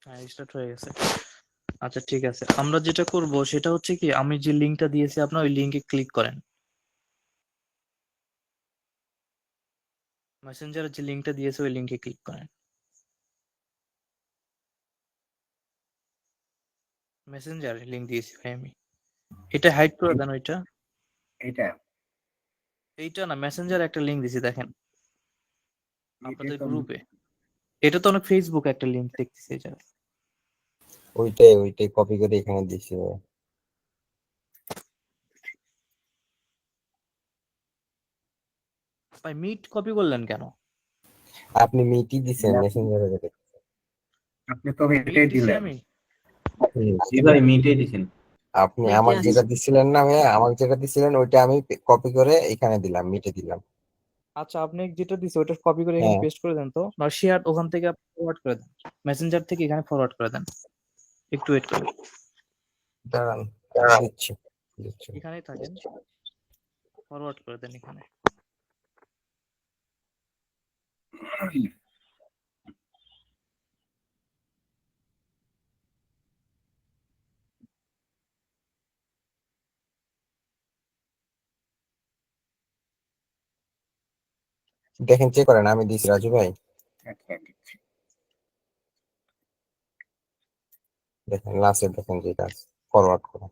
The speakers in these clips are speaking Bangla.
হ্যাঁ, স্টার্ট হয়ে গেছে। আচ্ছা ঠিক আছে, আমরা যেটা করব সেটা হচ্ছে কি, আমি যে লিঙ্কটা দিয়েছি আপনার ওই লিঙ্কে ক্লিক করেন। মেসেঞ্জারে যে লিঙ্কটা দিয়েছে ওই লিঙ্কে ক্লিক করেন। মেসেঞ্জারে লিঙ্ক দিয়েছি ভাই আমি। এটা হাইড করে দেন ওইটা। এটা এইটা না, মেসেঞ্জারে একটা লিঙ্ক দিয়েছি দেখেন এটা আপনাদের তো গ্রুপে। এটা তো অনেক ফেসবুকে একটা লিঙ্ক দেখতেছি এই জায়গায়। ওইটাই কপি করে এখানে দিছি ভাই। ভাই মিট কপি করলেন কেন? আপনি মিটি দিছেন মেসেঞ্জারে দেখে। আপনি তো মিট এটাই দিছি দিলেন। আমি। জি ভাই মিটেই দিছেন। আপনি আমাকে যেটা দিছিলেন না ভাই, আমাকে যেটা দিছিলেন ওইটা আমি কপি করে এখানে দিলাম, মিটে দিলাম। আচ্ছা, আপনি যেটা দিছে ওটা কপি করে এখানে হ্যাঁ পেস্ট করে দেন তো, না শেয়ার ওখান থেকে ফরওয়ার্ড করে দেন। মেসেঞ্জার থেকে এখানে ফরওয়ার্ড করে দেন। একটু ওয়েট করুন, দাঁড়ান, দিচ্ছি দিচ্ছি। এখানেই থাকেন, ফরওয়ার্ড করে দেন এখানে। দেখেন, চেক করেন, আমি দিছি রাজু ভাই। আচ্ছা, দিচ্ছি। দেখেন লাস্টে দেখেন যেটা আছে, ফরওয়ার্ড করেন।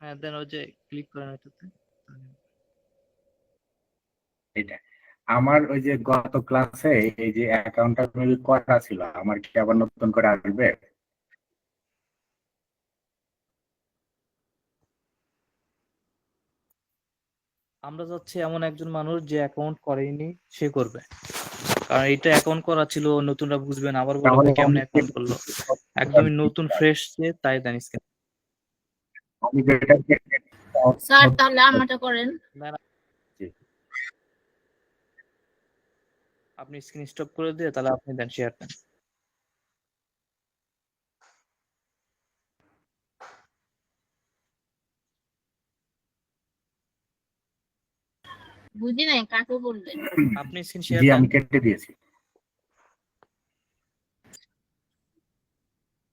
হ্যাঁ দেন, ওই যে ক্লিক করেন এটাতে। এটা আমার ওই যে গত ক্লাসে এই যে অ্যাকাউন্টটা করা ছিল, আমার কি আবার নতুন করে আসবে? আমরা চাচ্ছি এমন একজন মানুষ যে অ্যাকাউন্ট করেনি সে করবে, কারণ এটা অ্যাকাউন্ট করা ছিল, নতুনরা বুঝবেন আবার বলে তাহলে ভাই কেমন আমি অ্যাকাউন্ট করলো। একদমই নতুন ফ্রেশ যে তাই দেন স্ক্রিন। আমি যেটা স্যার তাহলে আমারটা করেন। আপনি স্ক্রিন স্টপ করে দিয়ে তাহলে আপনি দেন, শেয়ার দেন। বুঝি নাই কাকে বললেন। আপনি স্ক্রিন শেয়ার জি দেন। আমি কেটে দিয়েছি।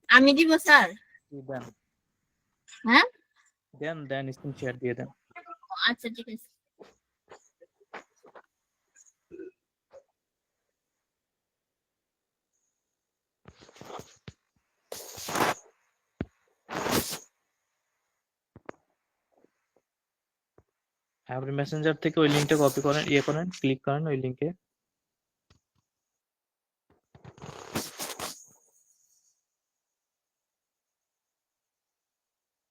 আমি দিব স্যার? দেন হ্যাঁ দেন দেন, স্ক্রিন শেয়ার দিয়ে দেন। আচ্ছা ঠিক আছে। আপনি মেসেঞ্জার থেকে ওই লিঙ্কটা কপি করেন, ইয়ে করেন, ক্লিক করেন ওই লিঙ্কে।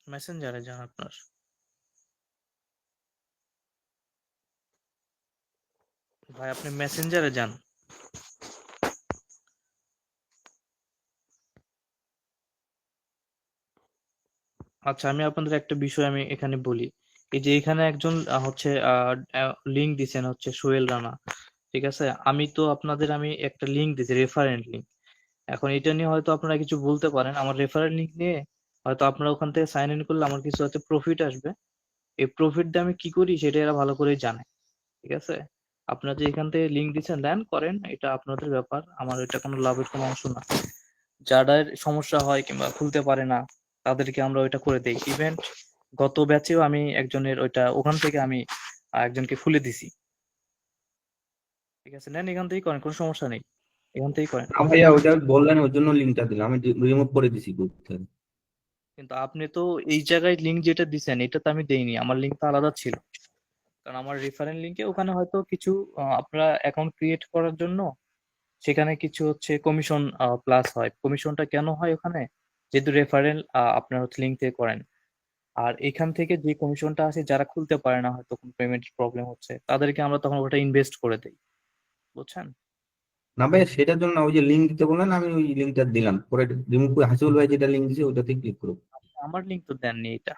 মেসেঞ্জারে যান আপনার। ভাই আপনি মেসেঞ্জারে যান। আচ্ছা, আমি আপনাদের একটা বিষয় আমি এখানে বলি। এই যে এখানে একজন হচ্ছে লিঙ্ক দিছেন হচ্ছে সোহেল রানা, ঠিক আছে। আমি তো আপনাদের আমি একটা লিঙ্ক দিছি, রেফারেন্ট লিঙ্ক। এখন এটা নিয়ে হয়তো আপনারা কিছু বলতে পারেন, আমার রেফারেল লিঙ্ক নিয়ে হয়তো আপনারা ওখান থেকে সাইন ইন করলে আমার কিছু হয়তো প্রফিট আসবে। এই প্রফিট দিয়ে আমি কি করি সেটা এরা ভালো করেই জানে, ঠিক আছে। আপনারা যে এখান থেকে লিঙ্ক দিচ্ছেন দেন, করেন, এটা আপনাদের ব্যাপার, আমার এটা কোনো লাভের কোনো অংশ না। যাদের সমস্যা হয় কিংবা খুলতে পারে না তাদেরকে আমরা ওইটা করে দেই। ইভেন্ট গত ব্যাচেও আমি একজনের ওইটা ওখান থেকে আমি একজনকে খুলে দিছি, ঠিক আছে। নেন এখান থেকেই করেন, কোনো সমস্যা নেই, এখান থেকেই করেন। ভাইয়া ওইটা বললেন ওর জন্য লিঙ্কটা দিলাম, আমি রিমুভ করে দিছি গ্রুপ থেকে। কিন্তু আপনি তো এই জায়গায় লিঙ্ক যেটা দিছেন এটা তো আমি দেইনি, আমার লিঙ্কটা আলাদা ছিল। কারণ আমার রেফারেল লিঙ্কে ওখানে হয়তো কিছু আপনারা অ্যাকাউন্ট ক্রিয়েট করার জন্য সেখানে কিছু হচ্ছে কমিশন প্লাস হয়। কমিশনটা কেন হয় ওখানে? যেহেতু রেফারেল আপনার হচ্ছে লিঙ্ক থেকে করেন। আর এখান থেকে যে কমিশনটা আছে, যারা খুলতে পারে না, হয়তো কোনো পেমেন্ট প্রবলেম হচ্ছে, তাদেরকে আমরা তখন ওটা ইনভেস্ট করে দেই, বুঝছেন? না ভাইয়া সেটার জন্য ওই যে লিঙ্ক দিতে বললেন, আমি ওই লিঙ্কটা দিলাম, পরে রিমুভ করে হাসিবুল ভাই যেটা লিঙ্ক দিয়েছে ওইটাতে ক্লিক করো। আমার লিঙ্ক তো দেননি এটা,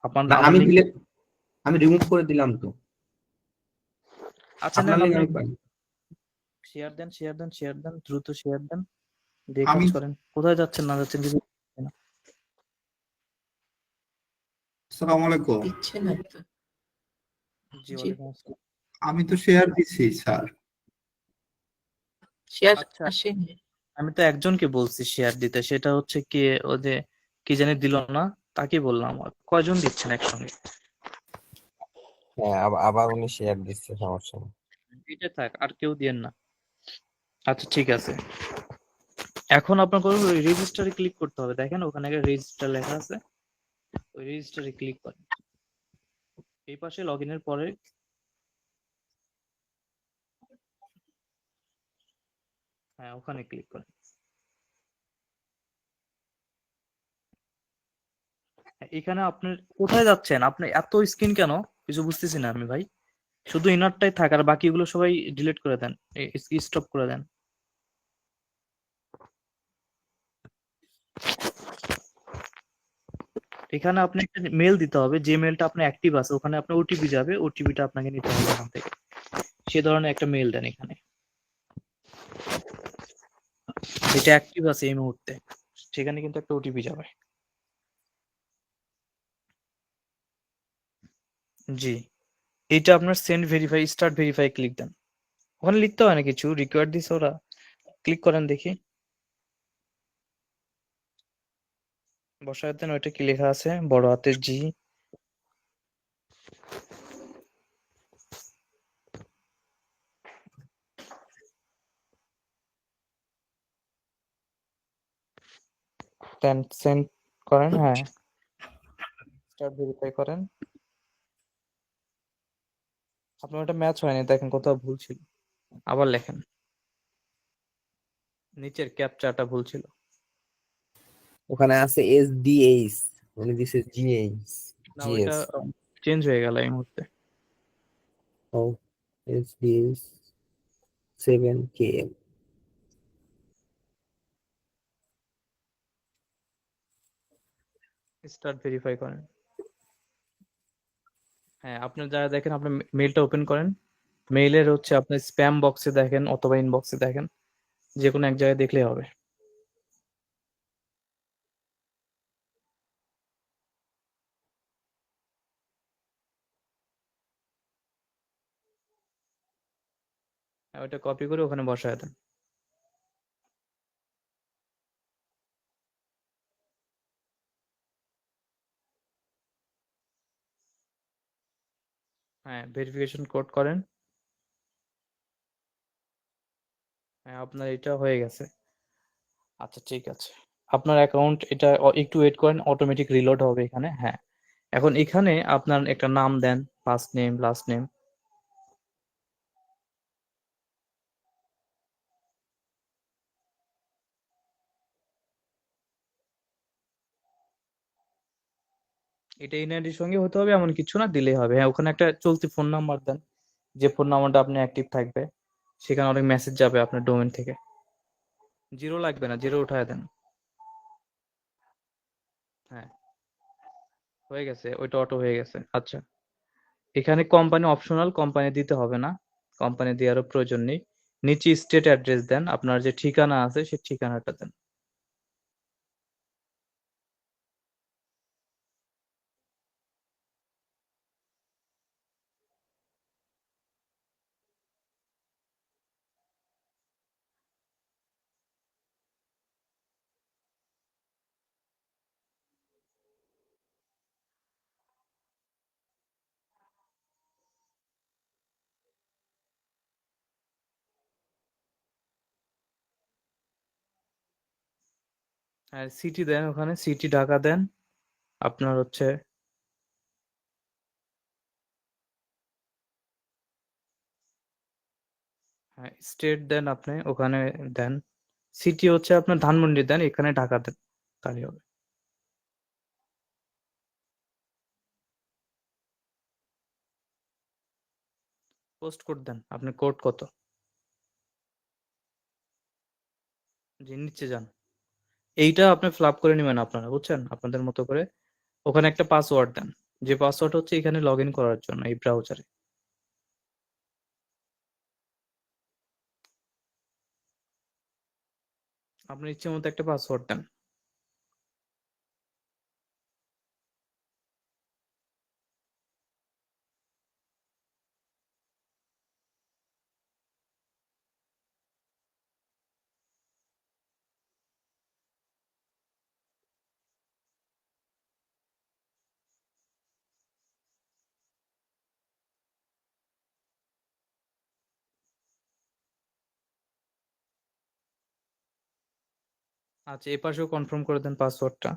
আপনার না আমার আমি লিঙ্ক। দিলে, আমি রিমুভ করে দিলাম তো। আচ্ছা আপনার নেন, লিঙ্ক আপনি আমি পাই। শেয়ার দেন, শেয়ার দেন, শেয়ার দেন, দ্রুত শেয়ার দেন, দিয়ে কাজ আমি করেন। কোথায় যাচ্ছেন না যাচ্ছেন কিছু বুঝছি না। আসসালামু আলাইকুম। দিচ্ছে না তো। জি ওয়ালাইকুম আসসালাম। আমি তো শেয়ার দিছি স্যার। শেয়ার আচ্ছা আসেনি। আমি তো একজনকে বলছি শেয়ার দিতে, সেটা হচ্ছে কে, ও যে কি জানি দিল না, তাকে বললাম। আর কয়জন দিচ্ছেন একসঙ্গে? হ্যাঁ, আবার উনি শেয়ার দিচ্ছে, সমস্যা নেই। এটা থাক, আর কেউ দিয়েন না। আচ্ছা ঠিক আছে, এখন আপনার করুন রেজিস্টারে ক্লিক করতে হবে। দেখেন ওখানে রেজিস্টার লেখা আছে, ওই রেজিস্টারে ক্লিক করেন। এই পাশে লগ ইনের পরে হ্যাঁ ওখানে ক্লিক করেন। হ্যাঁ, এখানে আপনি কোথায় যাচ্ছেন? আপনি এত স্ক্রিন কেন? কিছু বুঝতেছি না আমি ভাই। শুধু ইনারটাই থাক, আর বাকিগুলো সবাই ডিলিট করে দেন, স্টপ করে দেন। এখানে আপনি একটা মেল দিতে হবে, যে মেলটা আপনার অ্যাক্টিভ আছে, ওখানে আপনার ওটিপি যাবে, ওটিপিটা আপনাকে নিতে হবে এখান থেকে। সে ধরনের একটা মেল দেন এখানে, যেটা অ্যাক্টিভ আছে এই মুহূর্তে, সেখানে কিন্তু একটা ওটিপি যাবে। জি, এটা আপনার send verify, start verify click দেন। ওখানে লিখতে হয় না কিছু, রিকোয়ার্ড দিছে ওরা। ক্লিক করেন দেখি, বসায় দেন। ওইটা কি লেখা আছে? বড় হাতের জি। দেন সেন্ড করেন, হ্যাঁ স্টার্ট ভেরিফাই করেন। আপনার ওটা ম্যাচ হয়নি, দেখেন কোথাও ভুল ছিল, আবার লেখেন। নিচের ক্যাপচাটা ভুল ছিল। ওখানে আছে SDH, উনি দিছে GH, না ওইটা GS। চেঞ্জ হয়ে গেল এই মুহূর্তে। ও, SDH 7KM। স্টার্ট ভেরিফাই করেন। হ্যাঁ আপনার যারা দেখেন, আপনার মেইলটা ওপেন করেন। মেইলের হচ্ছে আপনার স্প্যাম বক্সে দেখেন অথবা ইনবক্সে দেখেন, যে কোনো এক জায়গায় দেখলেই হবে। হ্যাঁ, ওইটা কপি করে ওখানে বসায় দেন। হ্যাঁ ভেরিফিকেশন কোড করেন। হ্যাঁ আপনার এটা হয়ে গেছে। আচ্ছা ঠিক আছে, আপনার অ্যাকাউন্ট এটা একটু ওয়েট করেন, অটোমেটিক রিলোড হবে এখানে। হ্যাঁ এখন এখানে আপনার একটা নাম দেন, ফার্স্ট নেম লাস্ট নেম। এটা ইনআইডির সঙ্গে হতে হবে এমন কিছু না, দিলেই হবে। হ্যাঁ ওখানে একটা চলতি ফোন নাম্বার দেন, যে ফোন নাম্বারটা আপনি অ্যাক্টিভ থাকবে। সেখানে অনেক মেসেজ যাবে আপনার ডোমেন থেকে। জিরো লাগবে না, জিরো উঠায় দেন। হ্যাঁ হয়ে গেছে, ওইটা অটো হয়ে গেছে। আচ্ছা এখানে কোম্পানি অপশনাল, কোম্পানি দিতে হবে না, কোম্পানি দেওয়ারও প্রয়োজন নেই। নিচে স্টেট অ্যাড্রেস দেন, আপনার যে ঠিকানা আছে সেই ঠিকানাটা দেন। আর সিটি দেন, ওখানে সিটি ঢাকা দেন। আপনার হচ্ছে হ্যাঁ স্টেট দেন, আপনি ওখানে দেন। সিটি হচ্ছে আপনার ধানমন্ডি দেন, এখানে ঢাকা দেন, তাহলে হবে। পোস্ট কোড দেন, আপনি কোড কত? যে নিচে যান, এইটা আপনি ফিল আপ করে নেবেন আপনারা, বুঝছেন, আপনাদের মতো করে। ওখানে একটা পাসওয়ার্ড দেন, যে পাসওয়ার্ড হচ্ছে এখানে লগ ইন করার জন্য এই ব্রাউজারে। আপনার ইচ্ছে মতো একটা পাসওয়ার্ড দেন। আচ্ছা, এই পাশেও কনফার্ম করে দেন পাসওয়ার্ডটা।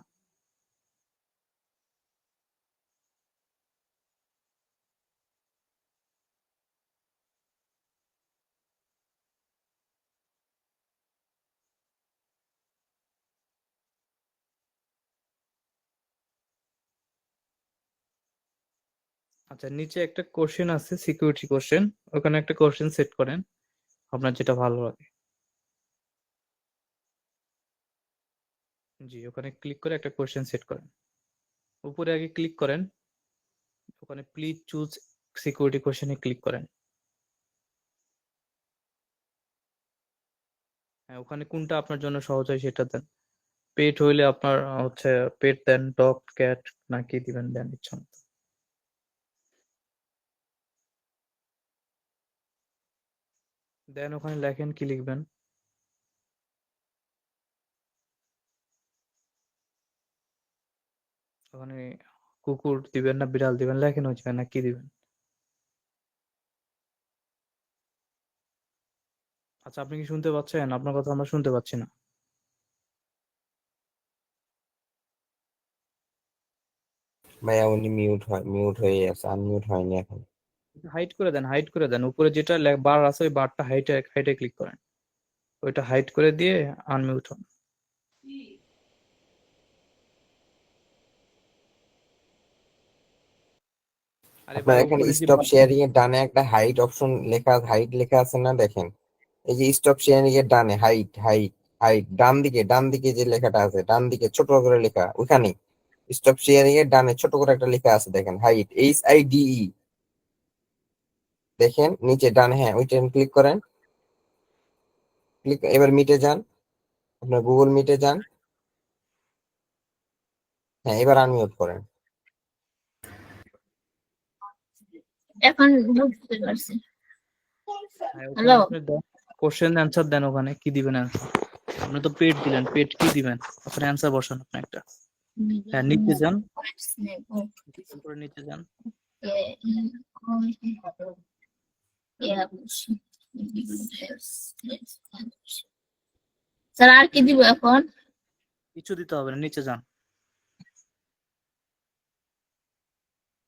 আচ্ছা, নিচে একটা কোশ্চেন আছে, সিকিউরিটি কোশ্চেন, ওখানে একটা কোশ্চেন সেট করেন আপনার যেটা ভালো লাগে। জি, ওখানে ক্লিক করে একটা কোশ্চেন সেট করেন। উপরে আগে ক্লিক করেন, ওখানে প্লিজ চুজ সিকিউরিটি কোশ্চেনে ক্লিক করেন। হ্যাঁ, ওখানে কোনটা আপনার জন্য সহজ হয় সেটা দেন। পেট হইলে আপনার হচ্ছে পেট দেন, ডগ, ক্যাট নাকি দিবেন, দেন ইচ্ছা মতো। দেন ওখানে লেখেন কি লিখবেন। ওখানে কুকুর দিবেন না বিড়াল দিবেন, লেখেন ওই জায়গায় না কি দিবেন। আচ্ছা, আপনি কি শুনতে পাচ্ছেন? আপনার কথা আমরা শুনতে পাচ্ছি না। ভাইয়া উনি মিউট হয়ে আছে, আনমিউট হয়নি এখন। হাইড করে দেন, হাইড করে দেন। উপরে যেটা বার আছে ওই বারটা হাইটে হাইটে ক্লিক করেন, ওইটা হাইড করে দিয়ে আনমিউট হন। আরে আপনার ভাই, এখানে উপরে যে স্টপ শেয়ারিং এর ডানে একটা হাইট অপশন লেখা, হাইট লেখা আছে না, দেখেন। এই যে স্টপ শেয়ারিং এর ডানে হাইট হাইট হাইট, ডান দিকে যে লেখাটা আছে, ডান দিকে ছোট করে লেখা, ওইখানে স্টপ শেয়ারিং এর ডানে ছোট করে একটা লেখা আছে, দেখেন, হাইট, HIDE। দেখেন নিচে ডানে, হ্যাঁ ওইটা ক্লিক করেন। এবার মিটে যান, আপনার গুগল মিটে যান। হ্যাঁ, এবার আনমিউট করেন। এখন বুঝতে পারছি। হ্যাঁ, ওখানে হ্যালো। আপনি কোশ্চেন অ্যান্সার দেন, ওখানে কি দিবেন অ্যান্সার। আপনি তো পেট দিলেন, পেট কি দিবেন, ওখানে অ্যান্সার বসান আপনি একটা। হ্যাঁ, নিচে যান, উপরে নিচে যান। স্যার আর কি দিব এখন? কিছু দিতে হবে না, নিচে যান,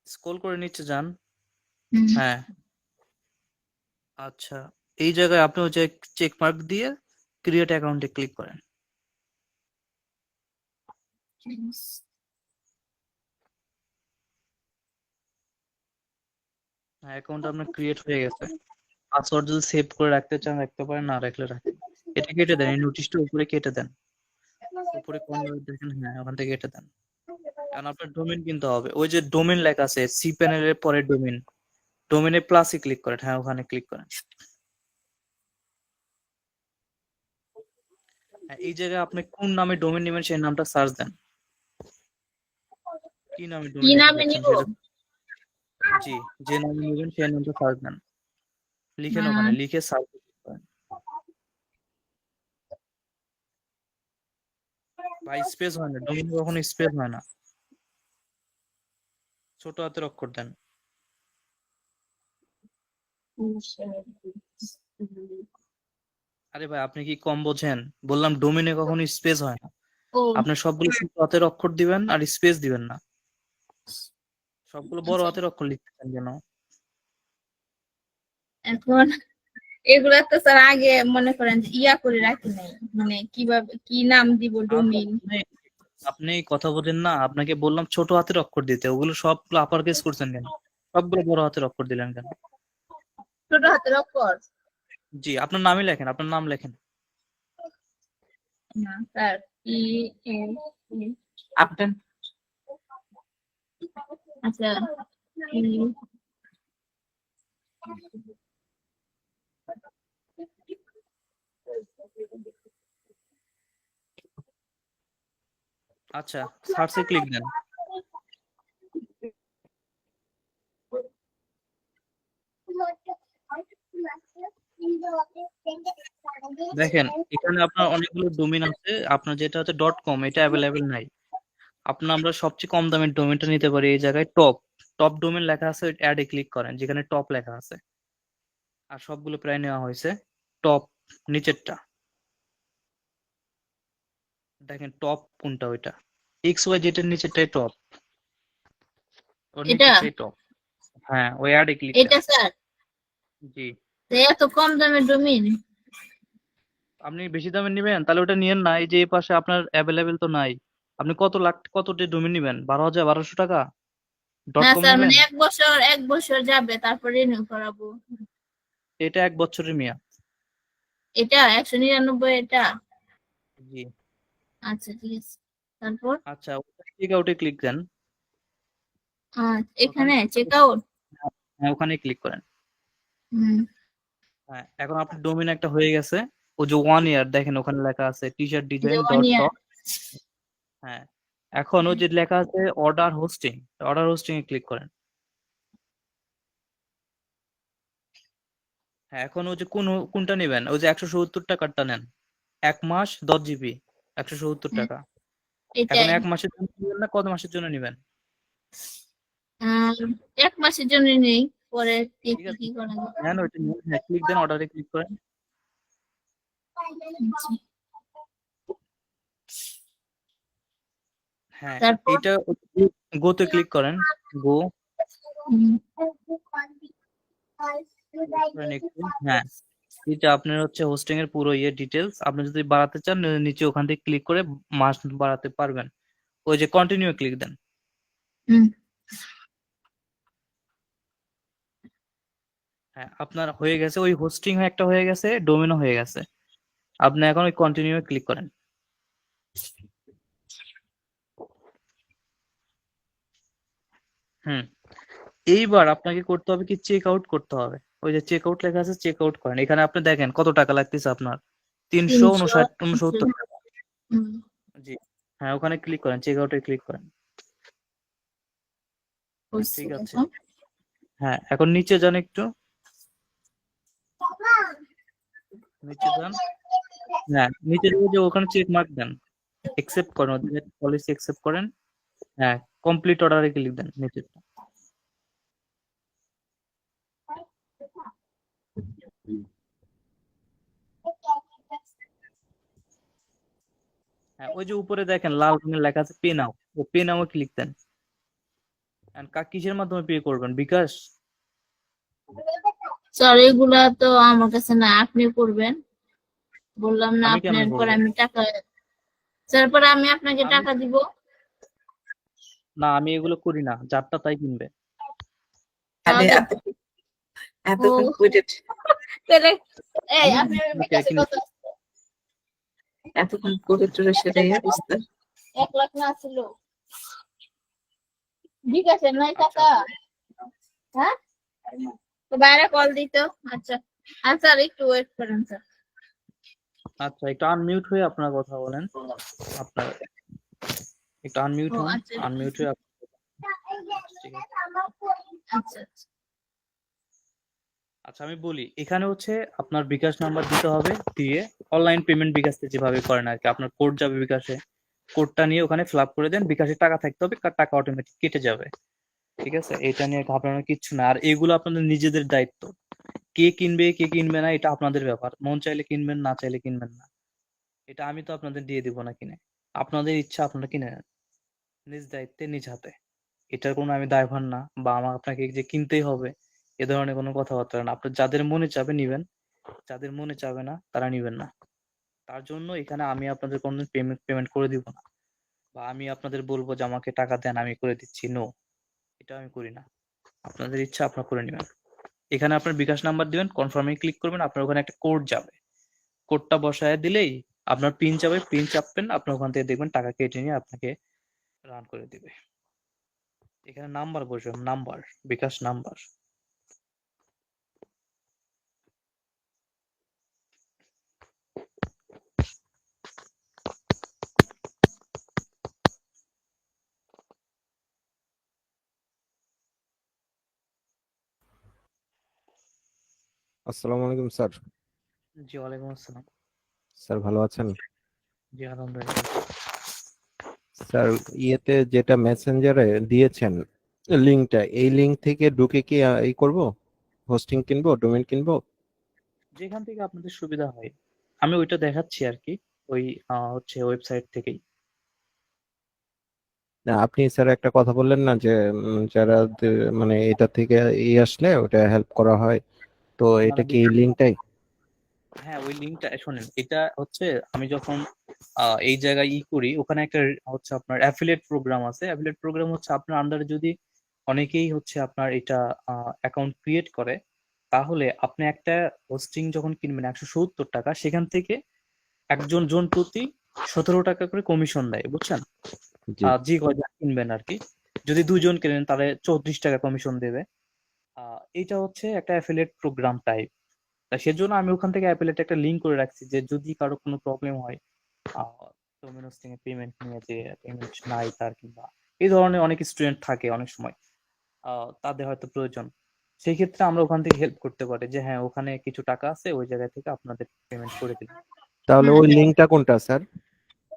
স্ক্রল করে নিচে যান। হ্যাঁ, আচ্ছা, এই জায়গায় আপনি হচ্ছে চেক মার্ক দিয়ে ক্রিয়েট অ্যাকাউন্টে ক্লিক করেন। হ্যাঁ, অ্যাকাউন্ট আপনার ক্রিয়েট হয়ে গেছে। পাসওয়ার্ড যদি সেভ করে রাখতে চান রাখতে পারেন, না রাখলে রাখেন। এটা কেটে দেন, এই নোটিশটা উপরে কেটে দেন। উপরে কর্নার দেখেন, হ্যাঁ ওখান থেকে কেটে দেন। কারণ আপনার ডোমেন কিনতে হবে, ওই যে ডোমেন লেখা আছে সি প্যানেলের পরে ডোমেন, ডোমেনে প্লাসে ক্লিক করেন। হ্যাঁ, ওখানে ক্লিক করেন। হ্যাঁ, এই জায়গায় আপনি কোন নামে ডোমেন নেবেন সেই নামটা সার্চ দেন। কি নামে কি ডোমেন নিতে নামে চাচ্ছেন নিব? সেটা, জি, যে নামে নেবেন সেই নামটা সার্চ দেন, লিখেন ওখানে, লিখে সার্চ করেন। ভাই স্পেস হয় না, ডোমেন কখনো স্পেস হয় না, ছোট হাতের অক্ষর দেন। আরে ভাই, আপনি কি কম বোঝেন? বললাম ডোমেনে কখনো স্পেস হয় না। ও আপনি সবগুলো ছোট হাতের অক্ষর দিবেন আর স্পেস দিবেন না, সবগুলো বড় হাতের অক্ষর লিখতেছেন কেন? এখন এগুলা তো স্যার আগে মনে করেন যে ইয়া করে রাখি নাই, মানে কিভাবে কি নাম দিব আচ্ছা, ডোমেইন। আপনি এই কথা বলেন না, আপনাকে বললাম ছোট হাতের অক্ষর দিতে, ওগুলো সবগুলো আপার কেস করছেন কেন? সবগুলো বড় হাতের অক্ষর দিলেন কেন? ছোট হাতের অক্ষর। জি, আপনার নামই লেখেন, আপনার নাম লেখেন। না স্যার, আপনার আচ্ছা, আচ্ছা, সার্চে ক্লিক দেন। দেখেন এখানে আপনার অনেকগুলো ডোমেইন আছে, আপনার যেটা হচ্ছে .com এটা অ্যাভেলেবেল নাই। আমরা সবচেয়ে কম দামের ডোমেইনটা নিতে পারি, এই জায়গায় টপ টপ ডোমেইন লেখা আছে, অ্যাডে ক্লিক করেন যেখানে টপ লেখা আছে। আর সবগুলো প্রায় নেওয়া হয়েছে টপ, নিচেরটা। দেখেন টপ কোনটা ওইটা, এক্স ওয়াই জেড এর নিচেরটাই টপ, ওর এটা নিচেরটাই টপ। হ্যাঁ, ওই অ্যাডে ক্লিক এটা দেন। স্যার জি। এত কম দামের ডোমেইন? আপনি বেশি দামে নিবেন তাহলে ওটা নিয়েন না, এই যে এই পাশে আপনার অ্যাভেলেবেল তো নাই। আপনি কতটি ডোমেন নিবেন, 12,000 1200 টাকা ডট না কম স্যার, নিবেন? মানে 1 বছর যাবে তারপর রিনিউ করাবো। এটা 1 বছরের মেয়াদ। এটা 199, এটা? জি। আচ্ছা ঠিক আছে, তারপর? আচ্ছা, চেক আউটে ক্লিক দেন। ওখানে এখানে চেক আউট। হ্যাঁ, ওখানে ক্লিক করেন। হুম হ্যাঁ, এখন আপনার ডোমেন একটা হয়ে গেছে। ও যে 1 ইয়ার দেখেন ওখানে লেখা আছে টি শার্ট এই যে ডিজাইন 1 ডট ইয়ার। শপ। হ্যাঁ, এখন ও যে লেখা আছে অর্ডার হোস্টিং এ ক্লিক করেন। হ্যাঁ, এখন ও যে কোনটা নেবেন, ওই যে 170 টাকারটা নেন। 1 মাস 10 GB, 170 টাকা। এখন এটাই। 1 মাসের জন্য নেবেন না কত মাসের জন্য নেবেন? 1 মাসের জন্য নেই, পরে কি ঠিক কি আছে, কি করা যায়? নেন ওইটা নিন। হ্যাঁ, ক্লিক দেন, অর্ডারে ক্লিক করেন। আচ্ছা, হ্যাঁ, তারপর? এইটা গোতে ক্লিক করেন। গো হুম, করেন একটু। হ্যাঁ, এটা আপনার হচ্ছে হোস্টিং এর পুরো ডিটেলস। আপনি যদি বাড়াতে চান নিচে ওখান থেকে ক্লিক করে মাস বাড়াতে পারবেন। ওই যে কন্টিনিউ ক্লিক দেন। হুম। হ্যাঁ, আপনার হয়ে গেছে, ওই হোস্টিং একটা হয়ে গেছে, ডোমেনও হয়ে গেছে। আপনি এখন ওই কন্টিনিউ ক্লিক করেন। হুম, এইবার আপনাকে করতে হবে কি, চেক আউট করতে হবে। ওই যে চেক আউট লেখা আছে, চেক আউট করেন। এখানে আপনি দেখেন কত টাকা লাগতেছে আপনার, 359 টাকা। হুম, জি। হ্যাঁ, ওখানে ক্লিক করেন, চেক আউটে ক্লিক করেন। বুঝছি ঠিক আছে। এখন। হ্যাঁ, এখন নিচে যান একটু, নিচে যান। হ্যাঁ, নিচে যে ওখানে চেক মার্ক দেন, একসেপ্ট করেন, ওদের পলিসি একসেপ্ট করেন। হ্যাঁ, কমপ্লিট অর্ডারে ক্লিক দেন নিচে। হ্যাঁ, ওই যে উপরে দেখেন লাল রঙের লেখা আছে পে নাও, ও পে নাও ক্লিক দেন। And কিসের মাধ্যমে পে করবেন, বিকাশ? স্যার এগুলা তো আমার কাছে না, আপনি করবেন। বললাম না আমি আপনার কেমনে পরে করবো? আমি টাকা, স্যার পরে আমি আপনাকে আমি টাকা দিব। না, আমি এগুলো করি না, যারটা তাই কিনবে। আরে তাহলে এত ও কনফিডেন্ট, তাহলে এই আমি আপনার আপনাকে বিকাশে কত আছে? এতক্ষণ করে টরে সেটাই অবস্থা। 1 লাখ না ছিল বিকাশে নাই আচ্ছা, টাকা? হ্যাঁ, তো বাইরে কল দিত। আচ্ছা আচ্ছা, একটু ওয়েট করেন স্যার। আচ্ছা, একটু আনমিউট হয়ে আপনার কথা বলেন। আপনার একটু আনমিউট ও হন, আচ্ছা আনমিউট হয়ে ঠিক আছে। আচ্ছা আচ্ছা। আচ্ছা, আমি বলি, এখানে হচ্ছে আপনার বিকাশ নাম্বার দিতে হবে, দিয়ে অনলাইন পেমেন্ট বিকাশ থেকে যেভাবে করেন আর কি, আপনার কোড যাবে বিকাশে, কোডটা নিয়ে ওখানে ফিল আপ করে দেন। বিকাশে টাকা থাকতে হবে, টাকা অটোমেটিক কেটে যাবে। ঠিক আছে, এটা নিয়ে ঘাবড়ানোর কিচ্ছু না। আর এগুলো আপনাদের নিজেদের দায়িত্ব, কে কিনবে কে কিনবে না এটা আপনাদের ব্যাপার। মন চাইলে কিনবেন, না চাইলে কিনবেন না। এটা আমি তো আপনাদের দিয়ে দিব না কিনে। আপনাদের ইচ্ছা আপনারা কিনে নেন, নিজ দায়িত্বে নিজ হাতে। এটার কোনো আমি দায়ভার না, বা আমার আপনাকে যে কিনতেই হবে এ ধরনের কোনো কথাবার্তা না। আপনার যাদের মনে চাবে নিবেন, যাদের মনে চাবে না তারা নিবেন না। তার জন্য এখানে আমি আপনাদের কোনো পেমেন্ট করে দিব না, বা আমি আপনাদের বলবো যে আমাকে টাকা দেন আমি করে দিচ্ছি, নো, এটা আমি করি না। আপনাদের ইচ্ছা আপনারা করে নেবেন। এখানে আপনার বিকাশ নাম্বার দিবেন, কনফার্মে ক্লিক করবেন, আপনার ওখানে একটা কোড যাবে, কোডটা বসায় দিলেই আপনার পিন যাবে, পিন চাপবেন, আপনার ওখান থেকে দেখবেন টাকা কেটে নিয়ে আপনাকে রান করে দিবে। এখানে নাম্বার বসবে, নাম্বার, বিকাশ নাম্বার। আসসালামু আলাইকুম স্যার। জি, ওয়ালাইকুম আসসালাম। স্যার ভালো আছেন? জি, আলহামদুলিল্লাহ। স্যার ইয়েতে যেটা মেসেঞ্জারে দিয়েছেন লিংকটা, এই লিংক থেকে ঢুকে কি এই করব, হোস্টিং কিনবো, ডোমেইন কিনবো? যেখান থেকে আপনাদের সুবিধা হয়, আমি ওইটা দেখাচ্ছি আর কি। ওই হচ্ছে ওয়েবসাইট থেকেই। না, আপনি স্যার একটা কথা বললেন না যে যারা মানে এটা থেকে আসলে ওটা হেল্প করা হয়, তো এটা মানে কি এই লিঙ্কটাই? হ্যাঁ, ওই লিঙ্কটা শোনেন, এটা হচ্ছে আমি যখন এই জায়গায় করি, ওখানে একটা হচ্ছে আপনার অ্যাফিলিয়েট প্রোগ্রাম আছে। অ্যাফিলিয়েট প্রোগ্রাম হচ্ছে আপনার আন্ডারে যদি অনেকেই হচ্ছে আপনার এটা অ্যাকাউন্ট ক্রিয়েট করে, তাহলে আপনি একটা হোস্টিং যখন কিনবেন 170 টাকা, সেখান থেকে একজন জন প্রতি 17 টাকা করে কমিশন দেয়, বুঝছেন? জি। যে কয়জন কিনবেন আর কি। যদি 2 জন কেনেন তাহলে 34 টাকা কমিশন দেবে। এটা হচ্ছে একটা অ্যাফিলিয়েট প্রোগ্রাম টাইপ। তা সেজন্য আমি ওখান থেকে অ্যাফিলিয়েট একটা লিঙ্ক করে রাখছি, যে যদি কারো কোনো প্রবলেম হয় ডোমেন হোস্টিং এ পেমেন্ট নিয়ে, যে পেমেন্ট নাই তার, কিংবা এই ধরনের অনেক স্টুডেন্ট থাকে অনেক সময়, তাদের হয়তো প্রয়োজন, সেই ক্ষেত্রে আমরা ওখান থেকে হেল্প করতে পারি, যে হ্যাঁ ওখানে কিছু টাকা আছে, ওই জায়গা থেকে আপনাদের পেমেন্ট করে দিন। তাহলে ওই লিঙ্কটা কোনটা স্যার?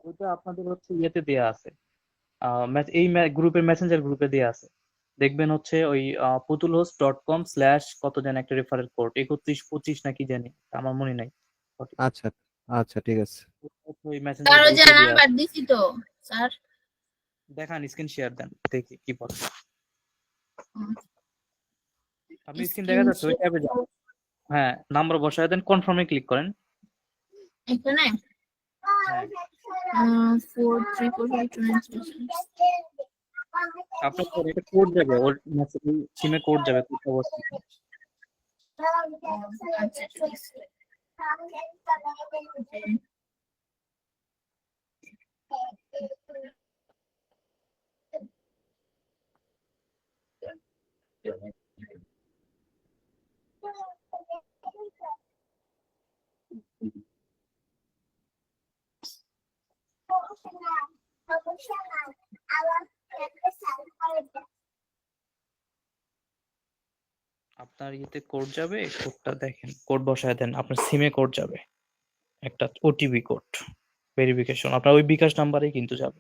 ওইটা আপনাদের হচ্ছে ইয়েতে দেয়া আছে, এই গ্রুপের মেসেঞ্জার গ্রুপে দেয়া আছে। দেখবেন হচ্ছে ওই putulhost.com/ কত যেন একটা রেফারেল কোড 3125 নাকি জানি, আমার মনে নাই সঠিক। আচ্ছা আচ্ছা, ঠিক আছে। ওই মেসেঞ্জার কারো যে গ্রুপে দেয়া নাম্বার আছে। দিছি তো স্যার। দেখান, স্ক্রিন শেয়ার দেন, দেখি কি বলে। আপনি স্ক্রিন দেখা যাচ্ছে, ওই ট্যাবে যান। হ্যাঁ, নাম্বার বসায় দেন, কনফার্মে ক্লিক করেন। এখানে হ্যাঁ, 434529. আপনার পরে একটা কোড যাবে, ওর সিমে কোড যাবে, কোডটা বসান। আচ্ছা ঠিক আছে। আপনার ইয়েতে কোড যাবে, কোডটা দেখেন, কোড বসায় দেন, আপনার সিমে কোড যাবে, একটা ওটিপি কোড ভেরিফিকেশন, আপনার ওই বিকাশ নাম্বারেই কিন্তু যাবে।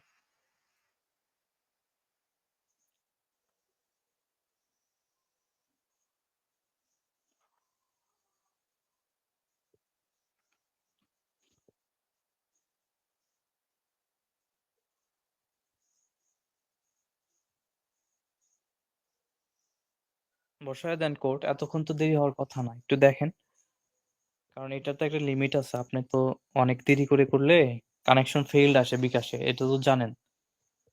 বসায় দেন কোড, এতক্ষণ তো দেরি হওয়ার কথা না, একটু দেখেন, কারণ এটা তো একটা লিমিট আছে। আপনি তো অনেক দেরি করে করলে কানেকশন ফেইল্ড আসে বিকাশে, এটা তো জানেন।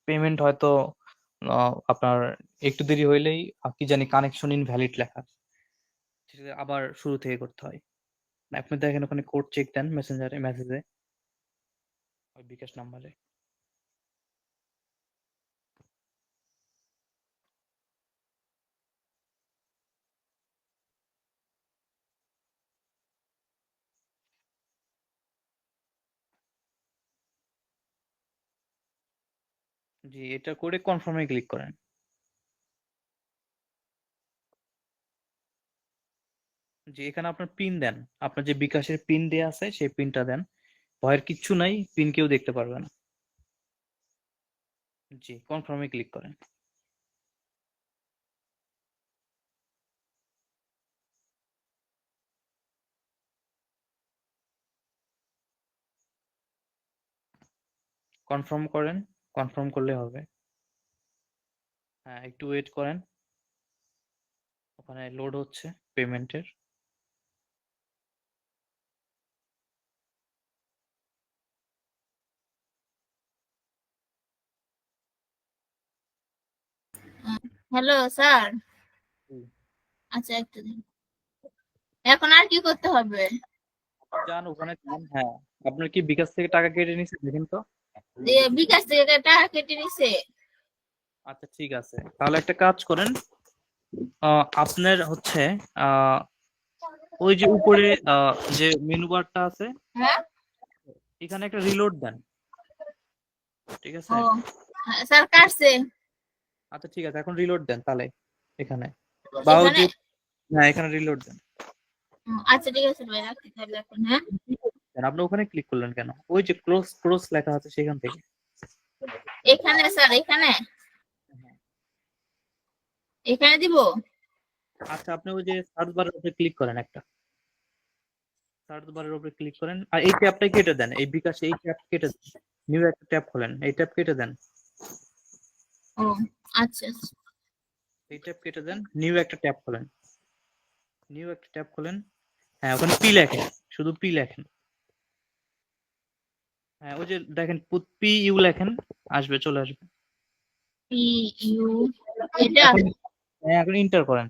পেমেন্ট হয়তো আপনার একটু দেরি হইলেই কি জানি কানেকশন ইনভ্যালিড লেখা, সেটা আবার শুরু থেকে করতে হয়। আপনি দেখেন ওখানে কোড চেক দেন মেসেঞ্জারে, মেসেজে, ওই বিকাশ নাম্বারে। জি, এটা করে কনফার্মে ক্লিক করেন। জি, এখানে আপনার পিন দেন, আপনার যে বিকাশের পিন দেয়া আছে সেই পিনটা দেন। ভয়ের কিচ্ছু নাই, পিন কেউ দেখতে পারবে না। জি, কনফার্মে ক্লিক করেন। কনফার্ম করেন, কনফার্ম করলে হবে। হ্যাঁ, একটু ওয়েট করেন, ওখানে লোড হচ্ছে পেমেন্টের। Hello sir. হুম। আচ্ছা একটু দিন। এখন আর কি করতে হবে? যান ওখানে যান, হ্যাঁ। আপনার কি বিকাশ থেকে টাকা কেটে নিচ্ছে দেখেন তো। বিকাশ থেকে টাকা কেটে নিছে? আচ্ছা ঠিক আছে, তাহলে একটা কাজ করেন, আপনার হচ্ছে আহ ওই যে উপরে যে মেনু বারটা আছে, হ্যাঁ। এখানে একটা রিলোড দেন, ঠিক আছে? ও হ্যাঁ, স্যার কাটছে। আচ্ছা ঠিক আছে, এখন রিলোড দেন তাহলে এখানে, বা ওই এখানে? যে, হ্যাঁ এখানে রিলোড দেন। আচ্ছা ঠিক আছে ভাই, রাখছি তাহলে এখন। হ্যাঁ, আপনি ওখানে ক্লিক করলেন কেন? ওই যে ক্লোজ ক্লোজ লেখা আছে সেখান থেকে। এখানে স্যার, এখানে এখানে দিব? আচ্ছা, আপনি ওই যে সার্চ বারের উপরে ক্লিক করেন একটা। সার্চ বারের উপরে ক্লিক করেন আর এই ট্যাবটা কেটে দেন, এই বিকাশে এই ট্যাব কেটে দেন, নিউ একটা ট্যাব খোলেন, এই ট্যাব কেটে দেন, ও আচ্ছা আচ্ছা। এই ট্যাব কেটে দেন, নিউ একটা ট্যাব খোলেন, নিউ একটা ট্যাব খোলেন। হ্যাঁ ওখানে পি লেখেন, শুধু পি লেখেন। হ্যাঁ ওই যে দেখেন পি ইউ লেখেন, আসবে, চলে আসবে। পি ইউ এটা এখন হ্যাঁ এখন ইন্টার করেন।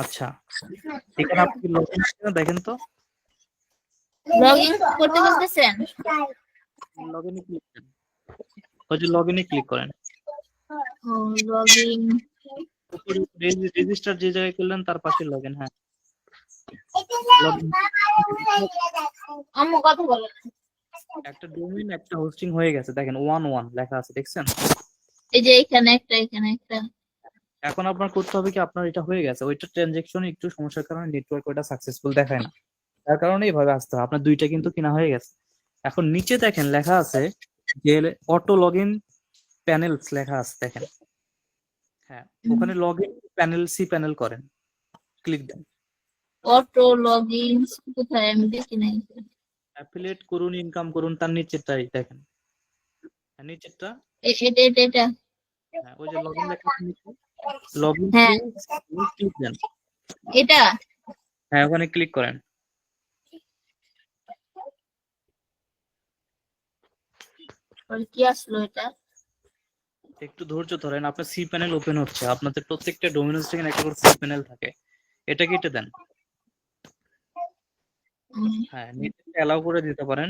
আচ্ছা এখানে আপনি লগইন দেখেন তো, লগ ইন করতে বলতেছেন? লগইনে ক্লিক করেন, ওই যে লগইনে ক্লিক করেন, ও লগ ইন। রেজিস্টার যে জায়গায় করলেন তার পাশে লগইন। হ্যাঁ লগইন আম্মু কথা বলে। একটা ডোমেইন একটা হোস্টিং হয়ে গেছে, দেখেন 1 লেখা আছে, দেখছেন? এই যে এখানে একটা এখানে একটা। এখন আপনার করতে হবে কি, আপনার এটা হয়ে গেছে, ওইটা ট্রানজেকশন একটু সমস্যার কারণে নেটওয়ার্ক ওটা সাকসেসফুল দেখায় না, তার কারণে এইভাবে আসতে হয়। আপনার দুইটা কিন্তু কিনা হয়ে গেছে। এখন নিচে দেখেন লেখা আছে যে অটো লগইন প্যানেলস লেখা আছে, দেখেন। হ্যাঁ ওখানে লগইন প্যানেল সি প্যানেল করেন, ক্লিক দেন। অটো লগ ইন কোথায় আমি দেখি নাই। অ্যাফিলিয়েট করুন, ইনকাম করুন, তার নিচেরটাই দেখেন, হ্যাঁ, নিচেরটা। এটা এটা এটা। হ্যাঁ ওই যে লগইন লেখা আছে নিচে, লগইন হ্যাঁ ক্লিক দেন। এটা। হ্যাঁ ওখানে ক্লিক করেন। আর কি আসলো এটা? একটু ধৈর্য ধরেন, আপনার সি প্যানেল ওপেন হচ্ছে, আপনাদের প্রত্যেকটা ডোমিনোজ থেকে একটা করে সি প্যানেল থাকে, এটা কেটে দেন। হ্যাঁ নিচে অ্যালাউ করে দিতে পারেন।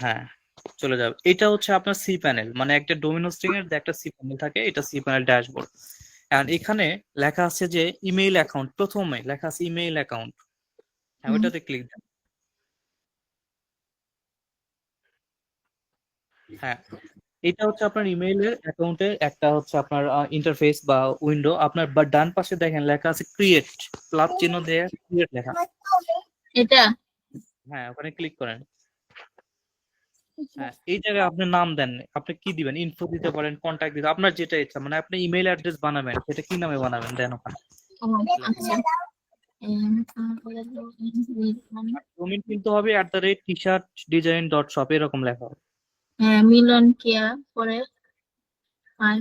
হ্যাঁ চলে যাবে। এটা হচ্ছে আপনার সি প্যানেল, মানে একটা ডোমিনোজ এর যে একটা সি প্যানেল থাকে, এটা সি প্যানেল ড্যাশবোর্ড। এন্ড এখানে লেখা আছে যে ইমেইল অ্যাকাউন্ট, প্রথমে লেখা আছে ইমেইল অ্যাকাউন্ট, হ্যাঁ ওটাতে ক্লিক দেন। হ্যাঁ এটা হচ্ছে আপনার ইমেইলের অ্যাকাউন্টের একটা হচ্ছে আপনার ইন্টারফেস বা উইন্ডো। আপনার বা ডান পাশে দেখেন লেখা আছে ক্রিয়েট, প্লাস চিহ্ন দিয়ে ক্রিয়েট লেখা। এটা হ্যাঁ ওখানে ক্লিক করেন। হ্যাঁ এই জায়গায় আপনি নাম দেন, আপনি কি দিবেন, ইনফো দিতে পারেন, কন্ট্যাক্ট দিতে, আপনার যেটা ইচ্ছা, মানে আপনি ইমেইল অ্যাড্রেস বানাবেন, সেটা কি নামে বানাবেন দেন ওখানে। ও আচ্ছা। ডোমেইন কিন্তু হবে @t-shirt-design.shop এরকম লেখা হবে। হ্যাঁ মিলন কেয়া পরে হ্যাঁ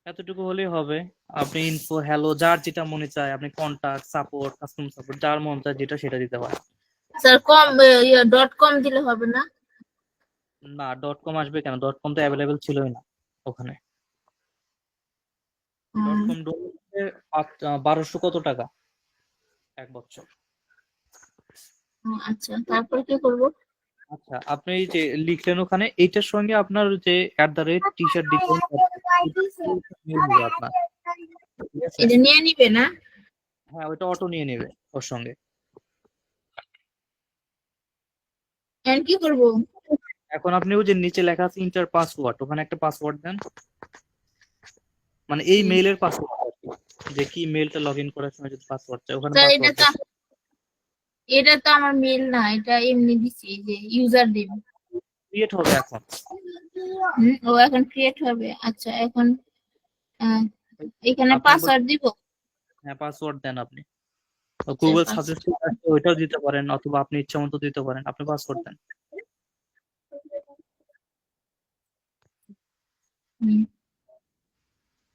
এতটুকু হলেই হবে। আপনি ইনফো, হ্যালো, যার যেটা মনে চায়, আপনি কন্টাক্ট, সাপোর্ট, কাস্টমার সাপোর্ট, যার মন চায় যেটা সেটা দিতে পারেন। স্যার কম ডট কম দিলে হবে না? না .com আসবে কেন, .com তো অ্যাভেলেবেল ছিলই না ওখানে। .com ডোমেইনে 1200 কত টাকা এক বছর। আচ্ছা তারপর কি করব? আচ্ছা আপনি এই যে লিখলেন ওখানে, এইটার সঙ্গে আপনার যে @t-shirt ডিজাইন আপনার, ঠিক আছে? এটা নিয়ে নিবে না? হ্যাঁ ওটা অটো নিয়ে নেবে ওর সঙ্গে। এখন কি করব? এখন আপনি ওই যে নিচে লেখা আছে ইন্টার পাসওয়ার্ড, ওখানে একটা পাসওয়ার্ড দেন, মানে এই মেইলের পাসওয়ার্ড, যে কি মেইলটা লগ ইন করার সময় যদি পাসওয়ার্ড চাই, ওখানে স্যার পাসওয়ার্ড এটা তো আমার মেল না, এটা এমনি দিছি এই যে ইউজার নেম। ক্রিয়েট হবে এখন। ও এখন ক্রিয়েট হবে। আচ্ছা এখন এখানে আপনি পাসওয়ার্ড দিব? হ্যাঁ পাসওয়ার্ড দেন আপনি, গুগল সাজেস্ট আছে ওইটাও দিতে পারেন, অথবা আপনি ইচ্ছা মতো দিতে পারেন, আপনি পাসওয়ার্ড দেন।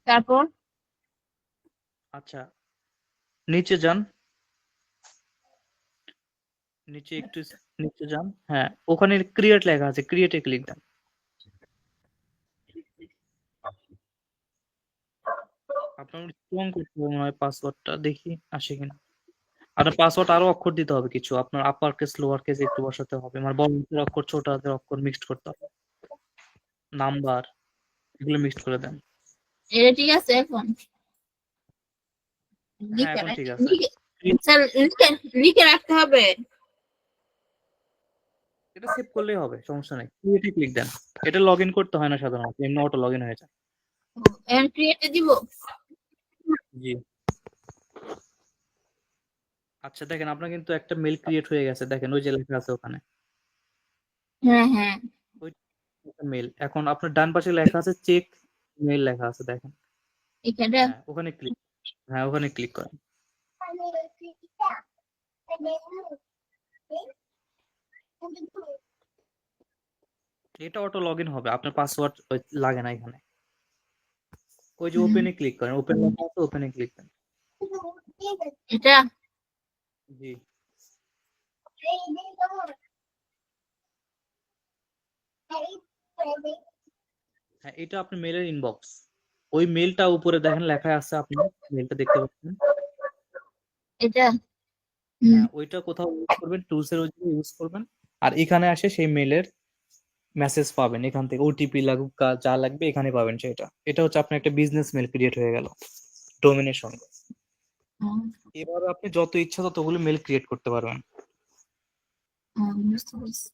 তারপর আচ্ছা নিচে যান, নিচে একটু নিচে যান, হ্যাঁ ওখানে ক্রিয়েট লেখা আছে, ক্রিয়েটে ক্লিক দেন। আপনার স্ট্রং করতে হবে মনে হয় পাসওয়ার্ডটা, দেখি আসে কিনা। আপনার পাসওয়ার্ড আরো অক্ষর দিতে হবে কিছু, আপনার আপার কেস লোয়ার কেস একটু বসাতে হবে, মানে বড় হাতের অক্ষর ছোট হাতের অক্ষর মিক্সড করতে হবে, নাম্বার এগুলো মিক্সড করে দেন। এটা ঠিক আছে এখন? হ্যাঁ এখন ঠিক আছে। স্যার লিখে রাখতে হবে? এটা সেভ করলেই হবে, সমস্যা নেই, ক্রিয়েটে ক্লিক দেন। এটা লগ ইন করতে হয় না সাধারণত, এমনি অটো লগ ইন হয়ে যায়। এখন ক্রিয়েটে দিব? জি আচ্ছা দেখেন আপনার কিন্তু একটা মেল ক্রিয়েট হয়ে গেছে, দেখেন ওই যে লেখা আছে ওখানে। হ্যাঁ হ্যাঁ মেল। এখন আপনার ডান পাশে লেখা আছে চেক মেল লেখা আছে দেখেন। এখানে হ্যাঁ ওখানে ক্লিক, হ্যাঁ ওখানে ক্লিক করেন। এটা অটো লগ ইন হবে, আপনার পাসওয়ার্ড লাগে না এখানে। ওই যে ওপেনে ক্লিক করেন, ওপেন লেখা আছে ওপেনে ক্লিক করেন। এটা জি হ্যাঁ, এটা আপনার মেলের ইনবক্স। ওই মেলটা উপরে দেখেন লেখা আছে, আপনি মেলটা দেখতে পাচ্ছেন। এটা হুম হ্যাঁ ওইটা কোথাও ইউজ করবেন, টুলস এর ওই ইউজ করবেন, আর এখানে আসে সেই মেলের মেসেজ পাবেন। এখান থেকে ওটিপি লাগুক যা লাগবে এখানে পাবেন সেটা। এটা হচ্ছে আপনার একটা বিজনেস মেল ক্রিয়েট হয়ে গেল ডোমেনের সঙ্গে। হুম, এভাবে আপনি যত ইচ্ছা ততগুলো মেল ক্রিয়েট করতে পারবেন। বুঝতে পারছি।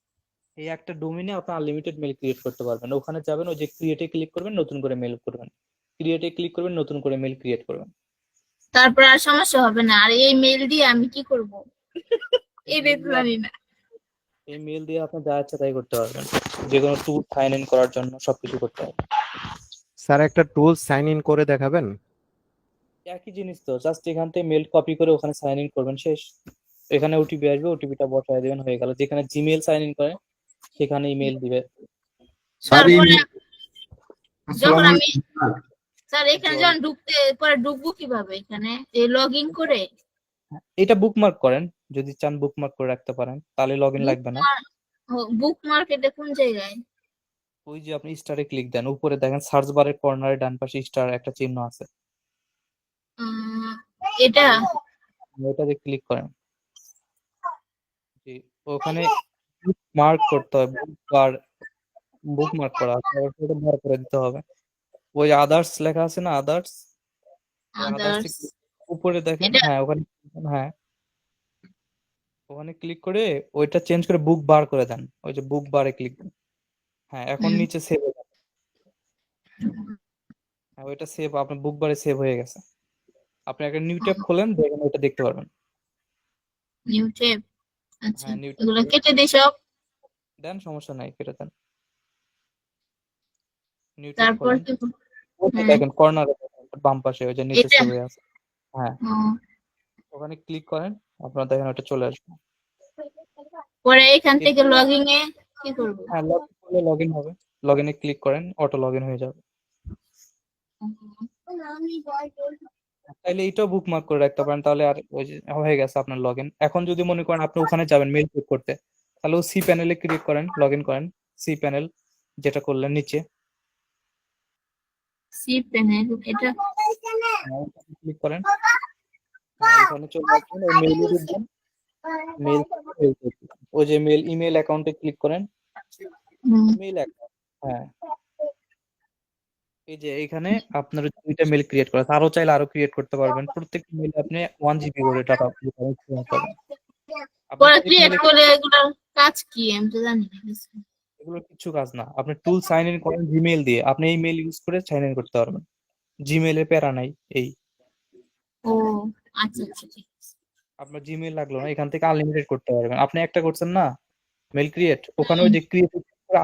এই একটা ডোমেইনে আপনি আনলিমিটেড মেল ক্রিয়েট করতে পারবেন। ওখানে যাবেন, ওই যে ক্রিয়েটে ক্লিক করবেন, নতুন করে মেল করবেন, ক্রিয়েটে ক্লিক করবেন, নতুন করে মেল ক্রিয়েট করবেন। তারপর আর সমস্যা হবে না। আর এই মেল দিয়ে আমি কি করব? এটা তো জানি না। এই মেল দিয়ে আপনি যা ইচ্ছা তাই করতে পারবেন, যে কোনো টুল সাইন ইন করার জন্য সবকিছু করতে পারবেন। স্যার একটা টুল সাইন ইন করে দেখাবেন? একই জিনিস তো, জাস্ট এখান থেকে মেল কপি করে ওখানে সাইন ইন করবেন, শেষ। এখানে ওটিপি আসবে, ওটিপিটা বসায় দিবেন, হয়ে গেল। যেখানে জিমেল সাইন ইন করেন সেখানে ইমেল দিবে। স্যার এই তারপরে যখন আসসালামু আমি আলাইকুম স্যার। স্যার এখানে যখন ঢুকবো কিভাবে? এখানে লগ ইন করে এটা বুকমার্ক করেন, যদি চান বুকমার্ক করে রাখতে পারেন, তাহলে লগ ইন লাগবে না। বুকমার্ক এটা কোন জায়গায়? ওই যে আপনি স্টারে ক্লিক দেন, উপরে দেখেন সার্চ বারের কর্নারে ডান পাশে স্টার একটা চিহ্ন আছে, উম, এটা ওটাতে ক্লিক করেন। জি, ওখানে মার্ক করতে হবে, বুকমার্ক করা আছে, আবার সেটা বার করে দিতে হবে। ওই আদার্স লেখা আছে না, আদার্স, আদার্স আদার্স উপরে দেখেন, এটা হ্যাঁ ওখানে, হ্যাঁ ওখানে ক্লিক করে ওইটা চেঞ্জ করে বুক বার করে দেন, ওই যে বুক বারে ক্লিক দেন। হ্যাঁ এখন হুম, নিচে সেভ, হ্যাঁ ওইটা সেভ, আপনার বুক বারে সেভ হয়ে গেছে। আপনি একটা নিউ ট্যাব খোলেন, দেখেন ওইটা দেখতে পারবেন। New tab. আচ্ছা, হ্যাঁ নিউ ট্যাব এগুলো কেটে দিই সব। দেন, সমস্যা নাই, কেটে দেন। নিউ ট্যাব তারপর খোলেন, কি ওই যে হ্যাঁ দেখেন কর্নারে বাম পাশে ওই যে নিচে এটা সেভ হয়ে আছে। হ্যাঁ ও, ওখানে ক্লিক করেন, আপনার দেখেন ওটা চলে আসবে। পরে এখান এর- থেকে লগইন এ কি করব? হ্যাঁ লগ ইন করলে লগ ইন হবে, লগ ইনে ক্লিক করেন, অটো লগ ইন হয়ে যাবে। তাইলে এটাও বুকমার্ক করে রাখতে পারেন, তাহলে আর ওই যে হয়ে গেছে আপনার লগ ইন। এখন যদি মনে করেন আপনি ওখানে যাবেন মেল চেক করতে, তাহলে ও সি প্যানেলে ক্লিক করেন, লগ ইন করেন, সি প্যানেল যেটা করলেন নিচে, সি প্যানেল এটা ক্লিক করেন। হ্যাঁ এখানে চলে আসবেন, ওই মেইলে ঢুকবেন, মেল ওই যে মেল ইমেল অ্যাকাউন্টে ক্লিক করেন, হুম, মেল অ্যাকাউন্ট, হ্যাঁ এই যে এখানে আপনার দুইটা মেল ক্রিয়েট করা আছে, আরো চাইলে আরো ক্রিয়েট করতে পারবেন। প্রত্যেকটা মেলে আপনি 1 GB করে ডাটা পাবেন। আপনি পরে প্রত্যেক ক্রিয়েট মেলে, করে এগুলোর কাজ কি আমি তো জানি না কিছু। এগুলো কিছু কাজ না, আপনি টুল সাইন ইন করেন জিমেইল দিয়ে, আপনি এই মেল ইউজ করে সাইন ইন করতে পারবেন, জিমেইলে প্যারা নাই। এই ও আচ্ছা আচ্ছা ঠিক আছে। আপনার জিমেইল লাগলো না, এখান থেকে আনলিমিটেড করতে পারবেন। আপনি একটা করছেন না মেল ক্রিয়েট, ওখানে ওই হুম, যে ক্রিয়েট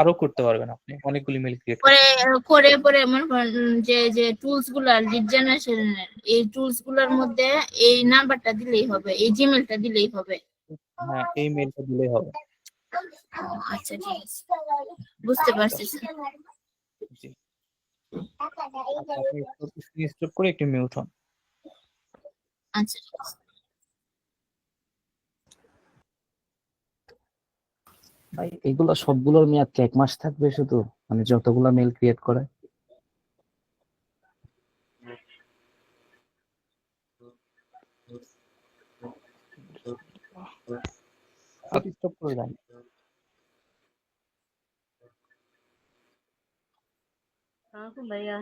আরো করতে পারবেন, আপনি অনেকগুলি মেল ক্রিয়েট পরে করতে পারবেন। পরে মনে করেন যে যে টুলস গুলা লিড জেনারেশনের এই টুলস গুলার মধ্যে এই নাম্বারটা দিলেই হবে, এই জিমেলটা দিলেই হবে। হ্যাঁ এই মেলটা দিলেই হবে। ও, আচ্ছা ঠিক আছে, বুঝতে পারছি স্যার। জি আপনি স্ক্রিনশট করে একটু মিউট হন। আচ্ছা ঠিক আছে। ভাই এগুলো সবগুলোর মেয়াদ কি 1 মাস থাকবে শুধু, মানে যতগুলা মেল ক্রিয়েট করে? আপনি স্টপ করে দেন। ভাইয়া